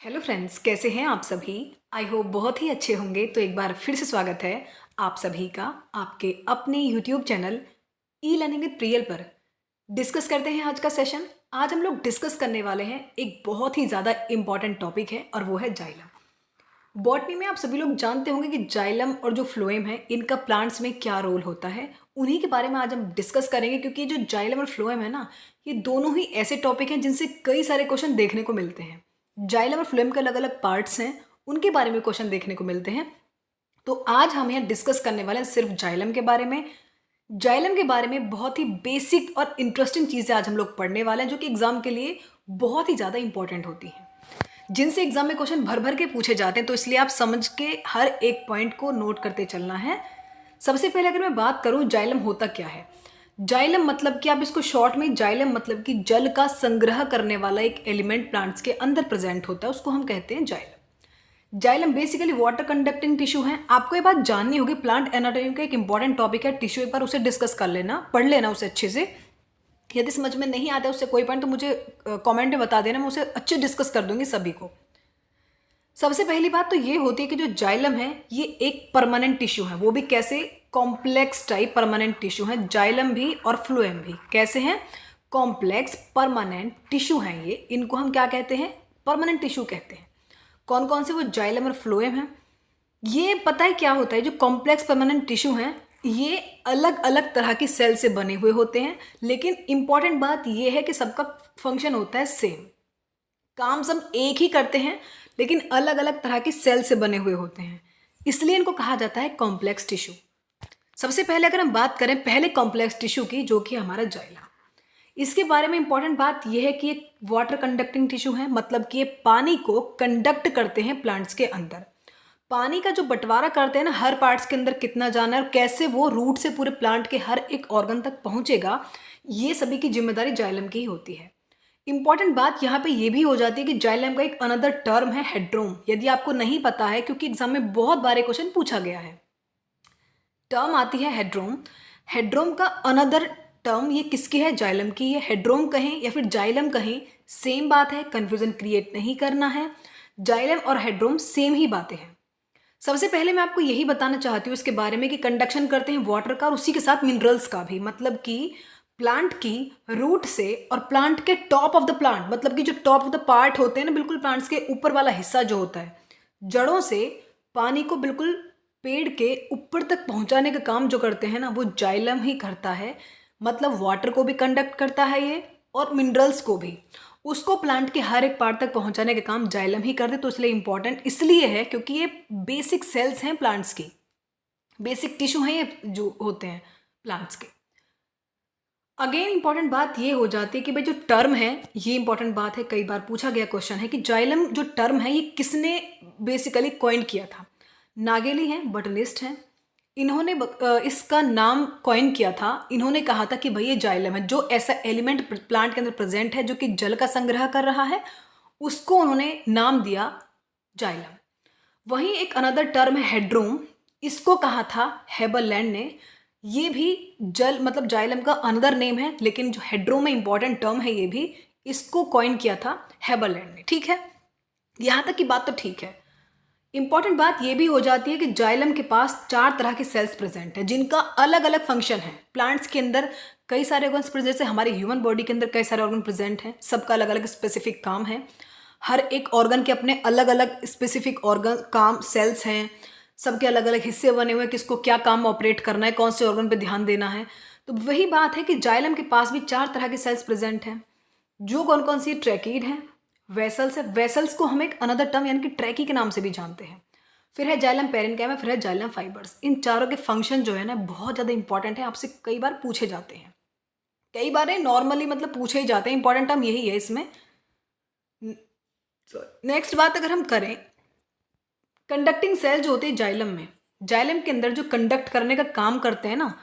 Hello friends, कैसे हैं आप सभी। आई होप बहुत ही अच्छे होंगे। तो एक बार फिर से स्वागत है आप सभी का आपके अपने YouTube channel e learning with Priyal पर। डिस्कस करते हैं आज का सेशन। आज हम लोग डिस्कस करने वाले हैं एक बहुत ही ज़्यादा इम्पॉर्टेंट टॉपिक है और वो है जाइलम। बॉटनी में आप सभी लोग जानते होंगे कि जाइलम और जो फ्लोएम है इनका प्लांट्स में क्या रोल होता है, उन्हीं के बारे में आज हम डिस्कस करेंगे। क्योंकि जो जाइलम और फ्लोएम है ना, ये दोनों ही ऐसे टॉपिक हैं जिनसे कई सारे क्वेश्चन देखने को मिलते हैं। जाइलम और फ्लोएम के अलग अलग पार्ट्स हैं, उनके बारे में क्वेश्चन देखने को मिलते हैं। तो आज हम यहाँ डिस्कस करने वाले हैं सिर्फ जाइलम के बारे में। जाइलम के बारे में बहुत ही बेसिक और इंटरेस्टिंग चीज़ें आज हम लोग पढ़ने वाले हैं, जो कि एग्जाम के लिए बहुत ही ज़्यादा इंपॉर्टेंट होती हैं, जिनसे एग्जाम में क्वेश्चन भर भर के पूछे जाते हैं। तो इसलिए आप समझ के हर एक पॉइंट को नोट करते चलना है। सबसे पहले अगर मैं बात करूं जाइलम होता क्या है। जाइलम मतलब कि आप इसको शॉर्ट में, जाइलम मतलब कि जल का संग्रह करने वाला एक एलिमेंट प्लांट्स के अंदर प्रेजेंट होता है, उसको हम कहते हैं xylem. Xylem basically water conducting tissue है। आपको ये बात जाननी होगी, प्लांट एनाटॉमी का एक इंपॉर्टेंट टॉपिक है टिश्यू। एक बार उसे डिस्कस कर लेना, पढ़ लेना उसे अच्छे से। यदि समझ में नहीं आता है उससे कोई पॉइंट तो मुझे कमेंट में बता देना, मैं उसे अच्छे डिस्कस कर दूंगी सभी को। सबसे पहली बात तो ये होती है कि जो जाइलम है ये एक परमानेंट टिश्यू है। वो भी कैसे? कॉम्प्लेक्स टाइप परमानेंट टिश्यू है। जाइलम भी और फ्लोएम भी कैसे हैं? कॉम्प्लेक्स परमानेंट टिश्यू हैं ये। इनको हम क्या कहते हैं? परमानेंट टिश्यू कहते हैं। कौन कौन से वो जाइलम और फ्लोएम हैं? ये पता है क्या होता है, जो कॉम्प्लेक्स परमानेंट टिश्यू हैं ये अलग अलग तरह की सेल से बने हुए होते हैं। लेकिन इंपॉर्टेंट बात ये है कि सबका फंक्शन होता है सेम, काम सब एक ही करते हैं, लेकिन अलग अलग तरह की सेल से बने हुए होते हैं, इसलिए इनको कहा जाता है कॉम्प्लेक्स टिश्यू। सबसे पहले अगर हम बात करें पहले कॉम्प्लेक्स टिश्यू की, जो कि हमारा जाइलम, इसके बारे में इंपॉर्टेंट बात यह है कि ये वाटर कंडक्टिंग टिश्यू है। मतलब कि ये पानी को कंडक्ट करते हैं प्लांट्स के अंदर। पानी का जो बंटवारा करते हैं ना, हर पार्ट्स के अंदर कितना जाना है और कैसे वो रूट से पूरे प्लांट के हर एक ऑर्गन तक पहुंचेगा, ये सभी की जिम्मेदारी जाइलम की ही होती है। इंपॉर्टेंट बात यहाँ पे ये भी हो जाती है कि जाइलम का एक अनदर टर्म है हेड्रोम। यदि आपको नहीं पता है, क्योंकि एग्जाम में बहुत बारे क्वेश्चन पूछा गया है, टर्म आती है हेड्रोम। हेड्रोम का अनदर टर्म ये किसकी है? जाइलम की है। हेड्रोम कहें या फिर जाइलम कहें, सेम बात है, कंफ्यूजन क्रिएट नहीं करना है। जाइलम और हेड्रोम सेम ही बातें हैं। सबसे पहले मैं आपको यही बताना चाहती हूँ इसके बारे में कि कंडक्शन करते हैं वाटर का और उसी के साथ मिनरल्स का भी। मतलब कि प्लांट की रूट से और प्लांट के टॉप ऑफ द प्लांट, मतलब कि जो टॉप ऑफ द पार्ट होते हैं ना, बिल्कुल प्लांट्स के ऊपर वाला हिस्सा जो होता है, जड़ों से पानी को बिल्कुल पेड़ के ऊपर तक पहुंचाने का काम जो करते हैं ना, वो जाइलम ही करता है। मतलब वाटर को भी कंडक्ट करता है ये, और मिनरल्स को भी, उसको प्लांट के हर एक पार्ट तक पहुंचाने का काम जाइलम ही करते। तो इसलिए इंपॉर्टेंट इसलिए है क्योंकि ये बेसिक सेल्स हैं प्लांट्स की, बेसिक टिश्यू हैं ये जो होते हैं प्लांट्स के। अगेन इंपॉर्टेंट बात ये हो जाती है कि भाई जो टर्म है, ये इंपॉर्टेंट बात है, कई बार पूछा गया क्वेश्चन है कि जाइलम जो टर्म है ये किसने बेसिकली कॉइन किया था। नागेली हैं, बटनिस्ट हैं, इन्होंने इसका नाम कॉइन किया था। इन्होंने कहा था कि भाई ये जाइलम है, जो ऐसा एलिमेंट प्लांट के अंदर प्रेजेंट है जो कि जल का संग्रह कर रहा है, उसको उन्होंने नाम दिया जाइलम। वहीं एक अनदर टर्म है हेड्रोम, इसको कहा था हेबरलैंड ने। ये भी जल मतलब जाइलम का अनदर नेम है, लेकिन जो हेड्रोम में इंपॉर्टेंट टर्म है ये भी, इसको कॉइन किया था हेबरलैंड ने। ठीक है, यहाँ तक की बात तो ठीक है। इंपॉर्टेंट बात ये भी हो जाती है कि जाइलम के पास 4 तरह के सेल्स प्रेजेंट है, जिनका अलग अलग फंक्शन है। प्लांट्स के अंदर कई सारे ऑर्गन्स प्रेजेंट, जैसे हमारे ह्यूमन बॉडी के अंदर कई सारे ऑर्गन प्रेजेंट हैं, सबका अलग अलग स्पेसिफिक काम है। हर एक ऑर्गन के अपने अलग अलग स्पेसिफिक ऑर्गन काम सेल्स हैं, सबके अलग अलग हिस्से बने हुए हैं, किसको क्या काम ऑपरेट करना है, कौन से ऑर्गन पे ध्यान देना है। तो वही बात है कि जाइलम के पास भी 4 तरह के सेल्स प्रेजेंट हैं। जो कौन कौन सी? ट्रैकीड हैं, वेसल्स है। वेसल्स को हम एक अनदर टर्म यानी कि ट्रैकी के नाम से भी जानते हैं। फिर है जाइलम पेरेन्काइमा, फिर है जाइलम फाइबर्स। इन चारों के फंक्शन जो है ना बहुत ज़्यादा इंपॉर्टेंट है, आपसे कई बार पूछे जाते हैं। कई बार नॉर्मली मतलब पूछे ही जाते हैं, इंपॉर्टेंट टर्म यही है इसमें। नेक्स्ट बात अगर हम करें, कंडक्टिंग सेल जो होते हैं जाइलम में, जाइलम के अंदर जो कंडक्ट करने का काम करते हैं ना,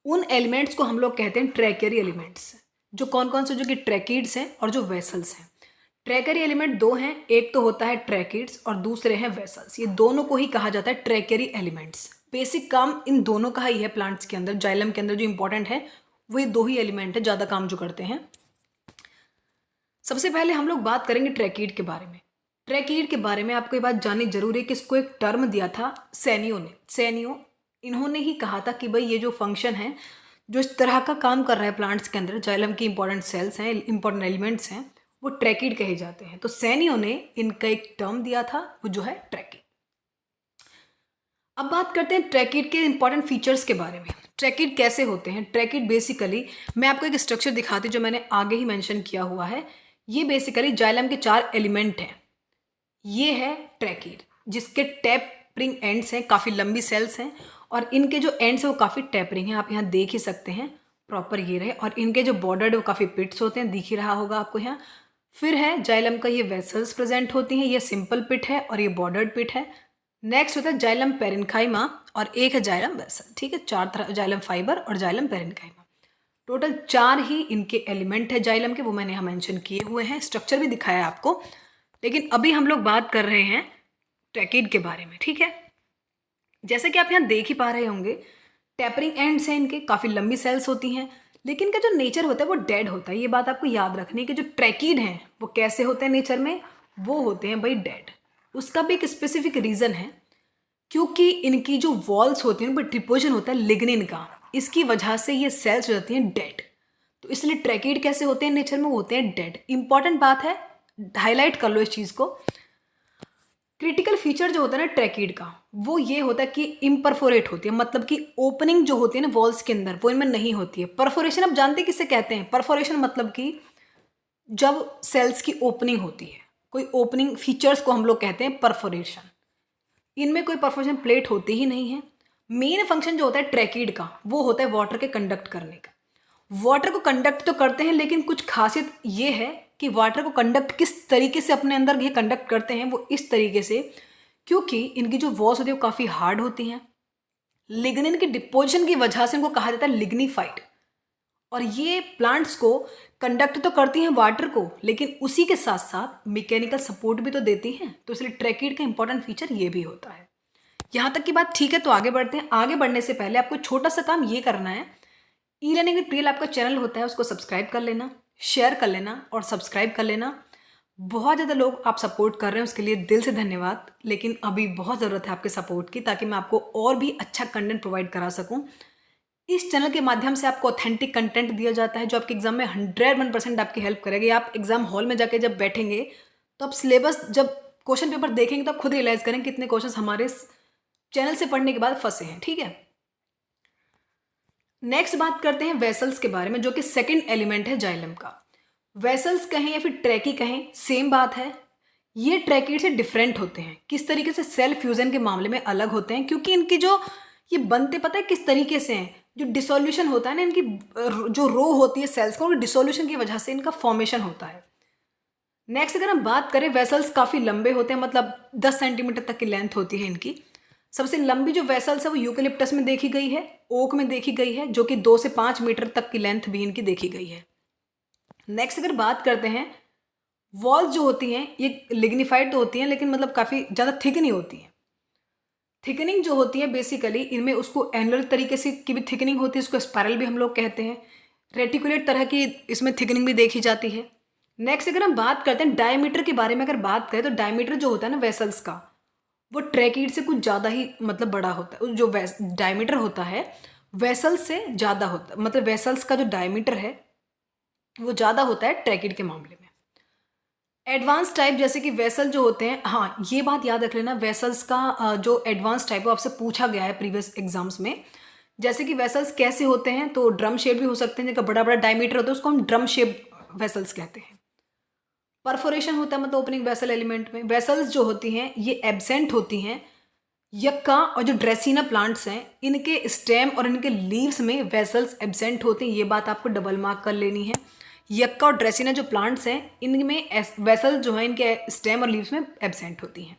उन एलिमेंट्स को हम लोग कहते हैं ट्रैकेरी एलिमेंट्स। जो कौन कौन से? जो कि ट्रैकिड्स हैं और जो वेसल्स हैं। ट्रैकेरी एलिमेंट 2 हैं, एक तो होता है ट्रैकिड्स और दूसरे हैं वेसल्स। ये दोनों को ही कहा जाता है ट्रैकेरी एलिमेंट्स। बेसिक काम इन दोनों का ही है प्लांट्स के अंदर। जाइलम के अंदर जो इंपॉर्टेंट है वो ये 2 ही एलिमेंट है, ज़्यादा काम जो करते हैं। सबसे पहले हम लोग बात करेंगे ट्रैकिड के बारे में। ट्रैकीड के बारे में आपको ये बात जाननी जरूरी है कि इसको एक टर्म दिया था सैनियो ने। सैनियो इन्होंने ही कहा था कि भाई ये जो फंक्शन है, जो इस तरह का काम कर रहा है प्लांट्स के अंदर, जाइलम की इंपॉर्टेंट सेल्स हैं, इंपॉर्टेंट एलिमेंट्स हैं, वो ट्रैकीड कहे जाते हैं। तो सैनियो ने इनका एक टर्म दिया था, वो जो है ट्रैकीड। अब बात करते हैं ट्रैकीड के इंपॉर्टेंट फीचर्स के बारे में। ट्रैकीड कैसे होते हैं? ट्रैकीड बेसिकली, मैं आपको एक स्ट्रक्चर दिखाती हूँ जो मैंने आगे ही मेंशन किया हुआ है। ये बेसिकली जाइलम के 4 एलिमेंट हैं। ये है ट्रैकीड, जिसके टैपरिंग एंड्स हैं, काफ़ी लंबी सेल्स हैं, और इनके जो एंड्स हैं वो काफ़ी टैपरिंग हैं, आप यहाँ देख ही सकते हैं, प्रॉपर ये रहे। और इनके जो बॉर्डर है वो काफ़ी पिट्स होते हैं, दिख ही रहा होगा आपको यहाँ। फिर है जाइलम का ये वेसल्स प्रेजेंट होती हैं, ये सिंपल पिट है और ये बॉर्डर्ड पिट है। नेक्स्ट होता है जाइलम पेरेन्काइमा और एक है जाइलम वेसल। ठीक है, 4 तरह, जाइलम फाइबर और जाइलम पेरेन्काइमा, टोटल 4 ही इनके एलिमेंट है जाइलम के, वो मैंने यहाँ मेंशन किए हुए हैं, स्ट्रक्चर भी दिखाया है आपको। लेकिन अभी हम लोग बात कर रहे हैं ट्रैकीड के बारे में। ठीक है, जैसे कि आप यहाँ देख ही पा रहे होंगे, टैपरिंग एंड्स हैं इनके, काफ़ी लंबी सेल्स होती हैं, लेकिन इनका जो नेचर होता है वो डेड होता है। ये बात आपको याद रखनी है कि जो ट्रैकीड हैं वो कैसे होते हैं नेचर में, वो होते हैं भाई डेड। उसका भी एक स्पेसिफिक रीज़न है, क्योंकि इनकी जो वॉल्स होती हैं उन पर डिपोजिशन होता है लिग्निन का, इसकी वजह से ये सेल्स हो जाती हैं डेड। तो इसलिए ट्रैकीड कैसे होते हैं नेचर में, वो होते हैं डेड। इंपॉर्टेंट बात है, हाईलाइट कर लो इस चीज़ को। क्रिटिकल फीचर जो होता है ना ट्रैकीड का, वो ये होता है कि इम्परफोरेट होती है, मतलब कि ओपनिंग जो होती है ना वॉल्स के अंदर, वो इनमें नहीं होती है। परफोरेशन आप जानते हैं किसे कहते हैं? परफोरेशन मतलब कि जब सेल्स की ओपनिंग होती है, कोई ओपनिंग फीचर्स को हम लोग कहते हैं परफोरेशन। इनमें कोई परफोरेशन प्लेट होती ही नहीं है। मेन फंक्शन जो होता है ट्रैकीड का, वो होता है वाटर के कंडक्ट करने का। वाटर को कंडक्ट तो करते हैं, लेकिन कुछ खासियत ये है कि वाटर को कंडक्ट किस तरीके से अपने अंदर ये कंडक्ट करते हैं, वो इस तरीके से, क्योंकि इनकी जो वॉल्स होती है वो काफ़ी हार्ड होती हैं। लिग्निन की डिपोजिशन की वजह से इनको कहा जाता है लिग्निफाइड। और ये प्लांट्स को कंडक्ट तो करती हैं वाटर को, लेकिन उसी के साथ साथ मैकेनिकल सपोर्ट भी तो देती हैं। तो इसलिए ट्रैकीड का इंपॉर्टेंट फीचर ये भी होता है। यहाँ तक की बात ठीक है, तो आगे बढ़ते हैं। आगे बढ़ने से पहले आपको छोटा सा काम ये करना है, ई लर्निंग विद प्रियल आपका चैनल होता है, उसको सब्सक्राइब कर लेना, शेयर कर लेना और सब्सक्राइब कर लेना। बहुत ज़्यादा लोग आप सपोर्ट कर रहे हैं, उसके लिए दिल से धन्यवाद। लेकिन अभी बहुत ज़रूरत है आपके सपोर्ट की, ताकि मैं आपको और भी अच्छा कंटेंट प्रोवाइड करा सकूं। इस चैनल के माध्यम से आपको ऑथेंटिक कंटेंट दिया जाता है, जो आपके एग्जाम में 101% आपकी हेल्प करेगा। आप एग्जाम हॉल में जाके जब बैठेंगे, तो आप सिलेबस, जब क्वेश्चन पेपर देखेंगे, तो आप खुद रियलाइज़ करें कितने क्वेश्चन हमारे चैनल से पढ़ने के बाद फंसे हैं। ठीक है, नेक्स्ट बात करते हैं वेसल्स के बारे में, जो कि सेकंड एलिमेंट है जाइलम का। वेसल्स कहें या फिर ट्रैकी कहें, सेम बात है। ये ट्रैकीड से डिफरेंट होते हैं। किस तरीके से? सेल फ्यूजन के मामले में अलग होते हैं, क्योंकि इनकी जो ये बनते, पता है किस तरीके से हैं? जो डिसोल्यूशन होता है ना, इनकी जो रो होती है सेल्स का, उनकी डिसोल्यूशन की वजह से इनका फॉर्मेशन होता है। नेक्स्ट अगर हम बात करें, वेसल्स काफ़ी लंबे होते हैं, मतलब 10 सेंटीमीटर तक की लेंथ होती है इनकी। सबसे लंबी जो वेसल्स है वो यूकेलिप्टस में देखी गई है, ओक में देखी गई है, जो कि 2 से 5 मीटर तक की लेंथ भी इनकी देखी गई है। नेक्स्ट अगर बात करते हैं, वॉल्स जो होती हैं ये लिग्निफाइड तो होती हैं, लेकिन मतलब काफ़ी ज़्यादा थिक नहीं होती हैं। थिकनिंग जो होती है बेसिकली इनमें, उसको एनुलर तरीके से की भी थिकनिंग होती है, उसको स्पायरल भी हम लोग कहते हैं। रेटिकुलेट तरह की इसमें थिकनिंग भी देखी जाती है। नेक्स्ट अगर हम बात करते हैं डायमीटर के बारे में, अगर बात करें तो डायमीटर जो होता है ना वेसल्स का, वो ट्रैकीड से कुछ ज़्यादा ही मतलब बड़ा होता है। जो डायमीटर होता है वेसल्स से ज़्यादा होता है, मतलब वेसल्स का जो डायमीटर है वो ज़्यादा होता है ट्रैकीड के मामले में। एडवांस टाइप जैसे कि वेसल जो होते हैं, हाँ ये बात याद रख लेना, वेसल्स का जो एडवांस टाइप है आपसे पूछा गया है प्रीवियस एग्जाम्स में। जैसे कि वेसल्स कैसे होते हैं, तो ड्रम शेप भी हो सकते हैं, जिनका बड़ा बड़ा डायमीटर होता है उसको हम ड्रम शेप वेसल्स कहते हैं। परफोरेशन होता है मतलब ओपनिंग वेसल एलिमेंट में। वेसल्स जो होती हैं ये एब्सेंट होती हैं। यक्का और जो ड्रेसिना प्लांट्स हैं, इनके स्टेम और इनके लीव्स में वेसल्स एब्सेंट होते हैं, ये बात आपको डबल मार्क कर लेनी है। यक्का और ड्रेसिना जो प्लांट्स हैं, इनमें वेसल जो है इनके स्टेम और लीव्स में एब्सेंट होती हैं।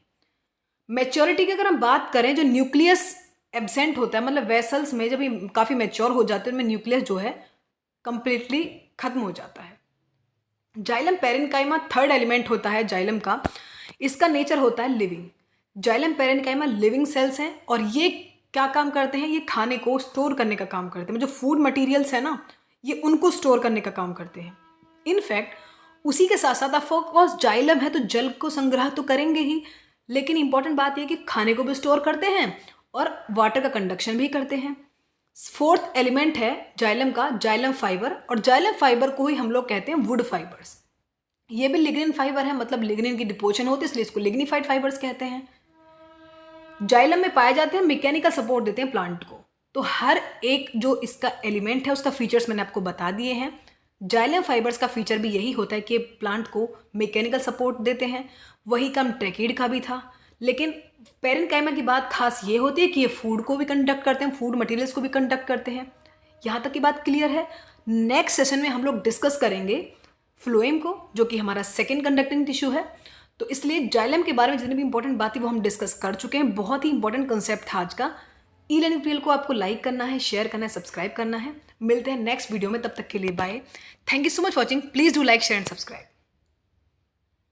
मैच्योरिटी की अगर हम बात करें, जो न्यूक्लियस एब्सेंट होता है, मतलब वेसल्स में जब ये काफ़ी मैच्योर हो जाते हैं, उनमें न्यूक्लियस जो है कंप्लीटली खत्म हो जाता है। जाइलम पेरेन्काइमा थर्ड एलिमेंट होता है जाइलम का। इसका नेचर होता है living. Xylem parenchyma living cells हैं, और ये क्या काम करते हैं? ये खाने को स्टोर करने का काम करते हैं। जो फूड मटेरियल्स है ना, ये उनको स्टोर करने का काम करते हैं। इनफैक्ट उसी के साथ साथ ऑफकोर्स जाइलम है तो जल को संग्रह तो करेंगे ही, लेकिन इंपॉर्टेंट बात यह कि खाने को भी स्टोर करते हैं और वाटर का कंडक्शन भी करते हैं। फोर्थ एलिमेंट है जाइलम का जाइलम फाइबर, और जाइलम फाइबर को ही हम लोग कहते हैं वुड फाइबर्स। ये भी लिग्निन फाइबर है, मतलब लिग्निन की डिपोजिशन होती है इसलिए इसको लिग्निफाइड फाइबर्स कहते हैं। जाइलम में पाए जाते हैं, मैकेनिकल सपोर्ट देते हैं प्लांट को। तो हर एक जो इसका एलिमेंट है उसका फीचर्स मैंने आपको बता दिए हैं। जाइलम फाइबर्स का फीचर भी यही होता है कि प्लांट को मैकेनिकल सपोर्ट देते हैं, वही काम ट्रेकीड का भी था। लेकिन पेरेन्काइमा की बात खास ये होती है कि ये फूड को भी कंडक्ट करते हैं, फूड मटेरियल्स को भी कंडक्ट करते हैं। यहाँ तक की बात क्लियर है। नेक्स्ट सेशन में हम लोग डिस्कस करेंगे फ्लोएम को, जो कि हमारा सेकेंड कंडक्टिंग टिश्यू है। तो इसलिए जाइलम के बारे में जितनी भी इंपॉर्टेंट बात थी वो हम डिस्कस कर चुके हैं। बहुत ही इंपॉर्टेंट कंसेप्ट था आज का। ई लर्निंग प्रियल को आपको लाइक करना है, शेयर करना है, सब्सक्राइब करना है। मिलते हैं नेक्स्ट वीडियो में, तब तक के लिए bye. Thank you so much watching. Please do like, share and subscribe.